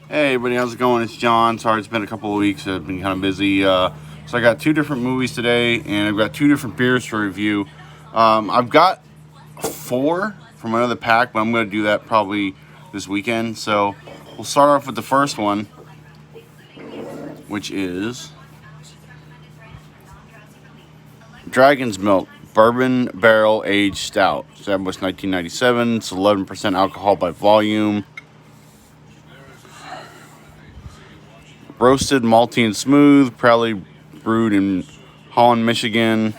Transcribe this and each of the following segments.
Hey everybody, how's it going? It's John. Sorry, it's been a couple of weeks. I've been kind of busy. So I got two different movies today, and I've got two different beers to review. I've got four from another pack, but I'm going to do that probably this weekend. So we'll start off with the first one, which is Dragon's Milk Bourbon Barrel Aged Stout. Established 1997. It's 11% alcohol by volume. Roasted, malty, and smooth, proudly brewed in Holland, Michigan.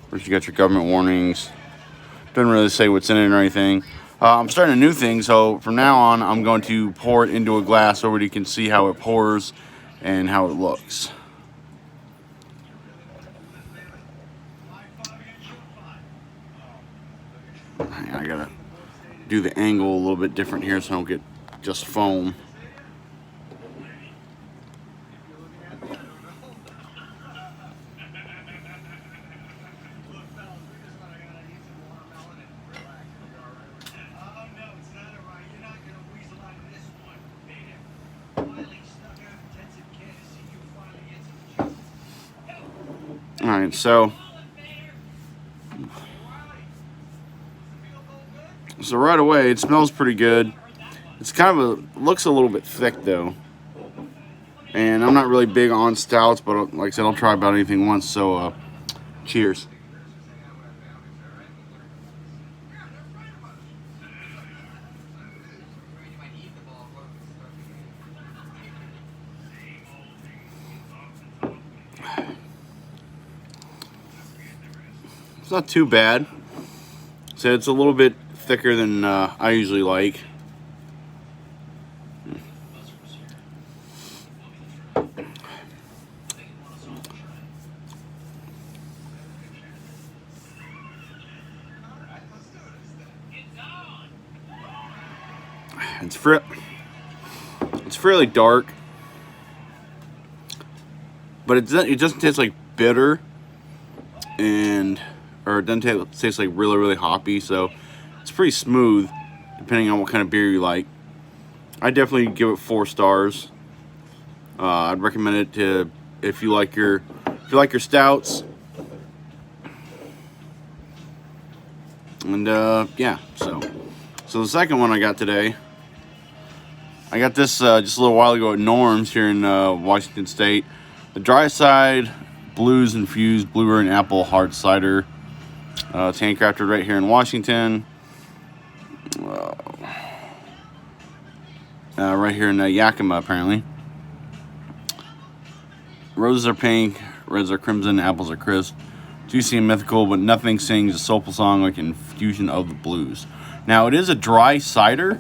Where's you got your government warnings? Doesn't really say what's in it or anything. I'm starting a new thing, so from now on, I'm going to pour it into a glass so you can see how it pours and how it looks. I gotta do the angle a little bit different here so I don't get just foam. Alright, so right away it smells pretty good. It's kind of looks a little bit thick though. And I'm not really big on stouts, but like I said, I'll try about anything once, so cheers. It's not too bad. So it's a little bit thicker than I usually like. It's fairly dark, but it doesn't taste like bitter, or it doesn't taste like really hoppy. So it's pretty smooth, depending on what kind of beer you like. I definitely give it 4 stars. I'd recommend it to if you like your stouts. And yeah, so the second one I got today, I got this just a little while ago at Norm's here in Washington State. The Dry Side Blues Infused Blueberry and Apple Hard Cider. It's handcrafted right here in Washington. Right here in Yakima, apparently. Roses are pink, reds are crimson, apples are crisp. Juicy and mythical, but nothing sings a soulful song like an infusion of the blues. Now, it is a dry cider,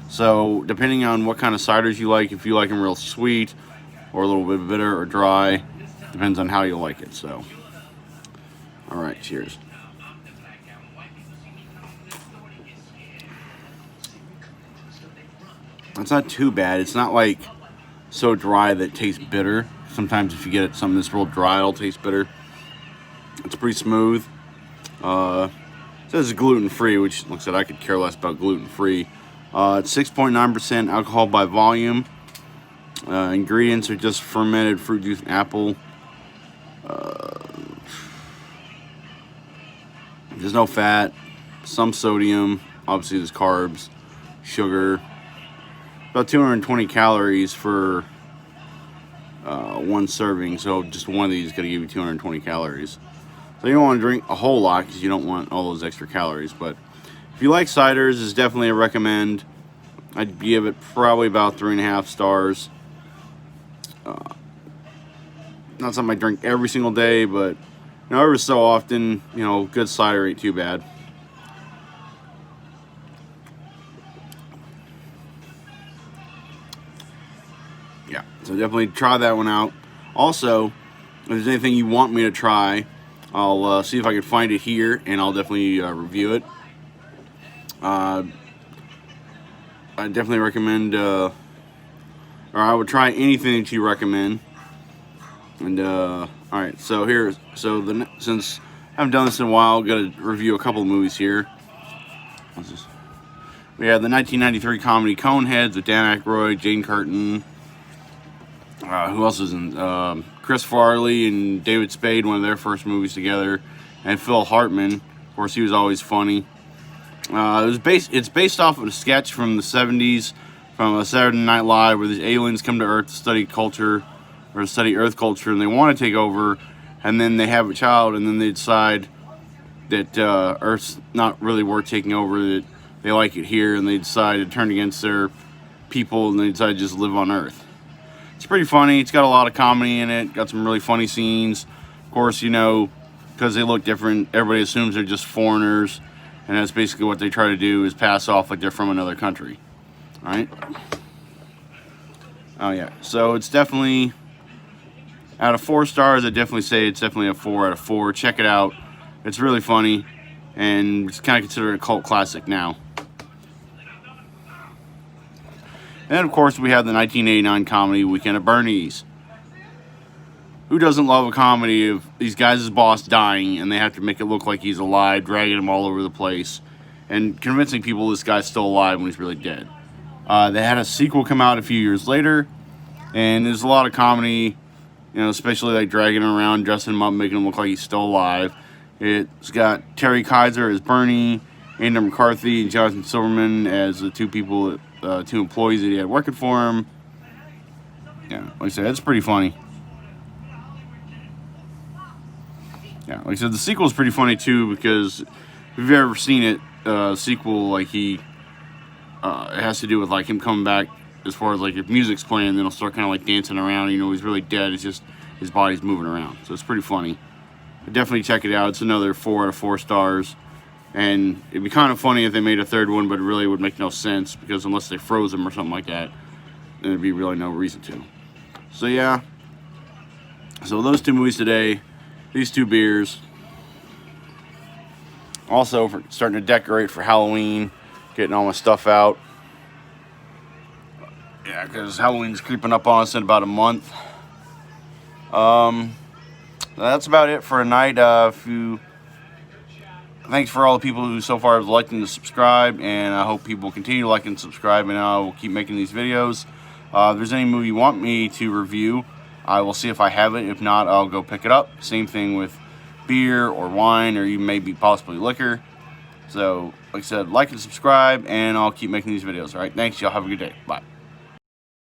so depending on what kind of ciders you like, if you like them real sweet or a little bit bitter or dry, depends on how you like it. So, all right, cheers. It's not too bad. It's not like so dry that it tastes bitter. Sometimes if you get something that's real dry, it'll taste bitter. It's pretty smooth. It says gluten-free, which looks like I could care less about gluten-free. It's 6.9% alcohol by volume. Ingredients are just fermented fruit juice and apple. There's no fat, some sodium, obviously there's carbs, sugar. About 220 calories for one serving, so just one of these is going to give you 220 calories. So you don't want to drink a whole lot because you don't want all those extra calories. But if you like ciders, it's definitely a recommend. I'd give it probably about 3.5 stars. Not something I drink every single day, but every so often, good cider ain't too bad. Yeah, so definitely try that one out. Also, if there's anything you want me to try, I'll see if I can find it here, and I'll definitely review it. I definitely recommend, or I would try anything that you recommend. And all right, so since I haven't done this in a while, I've got to review a couple of movies here. We have the 1993 comedy Coneheads with Dan Aykroyd, Jane Curtin. Who else is in? Chris Farley and David Spade, one of their first movies together, and Phil Hartman. Of course, he was always funny. It's based off of a sketch from the 70s from Saturday Night Live, where these aliens come to Earth to study culture, or to study Earth culture, and they want to take over, and then they have a child, and then they decide that Earth's not really worth taking over, that they like it here, and they decide to turn against their people, and they decide to just live on Earth. It's pretty funny. It's got a lot of comedy in it. Got some really funny scenes. Of course, you know, because they look different, everybody assumes they're just foreigners, and that's basically what they try to do, is pass off like they're from another country. All right? Oh, yeah. So it's definitely, out of 4 stars, I definitely say it's definitely a 4 out of 4. Check it out. It's really funny, and it's kind of considered a cult classic now. And of course, we have the 1989 comedy Weekend at Bernie's. Who doesn't love a comedy of these guys' boss dying, and they have to make it look like he's alive, dragging him all over the place, and convincing people this guy's still alive when he's really dead. They had a sequel come out a few years later, and there's a lot of comedy, you know, especially like dragging him around, dressing him up, making him look like he's still alive. It's got Terry Kaiser as Bernie, Andy McCarthy and Jonathan Silverman as the two employees that he had working for him. Yeah, like I said, it's pretty funny. Yeah, like I said, the sequel is pretty funny too, because if you've ever seen it, sequel, like it has to do with like him coming back, as far as like if music's playing, then he'll start kind of like dancing around. You know, he's really dead. It's just his body's moving around. So it's pretty funny. But definitely check it out. It's another 4 out of 4 stars. And it'd be kind of funny if they made a third one, but it really would make no sense, because unless they froze him or something like that, then there'd be really no reason to. So yeah. So those 2 movies today. These 2 beers. Also, for starting to decorate for Halloween, getting all my stuff out. Yeah, because Halloween's creeping up on us in about a month. That's about it for tonight. Thanks for all the people who so far have liked and subscribed, and I hope people continue to like and subscribe, and I will keep making these videos. If there's any movie you want me to review, I will see if I have it. If not, I'll go pick it up. Same thing with beer or wine, or even maybe possibly liquor. So, like I said, like and subscribe, and I'll keep making these videos. All right, thanks. Y'all have a good day. Bye.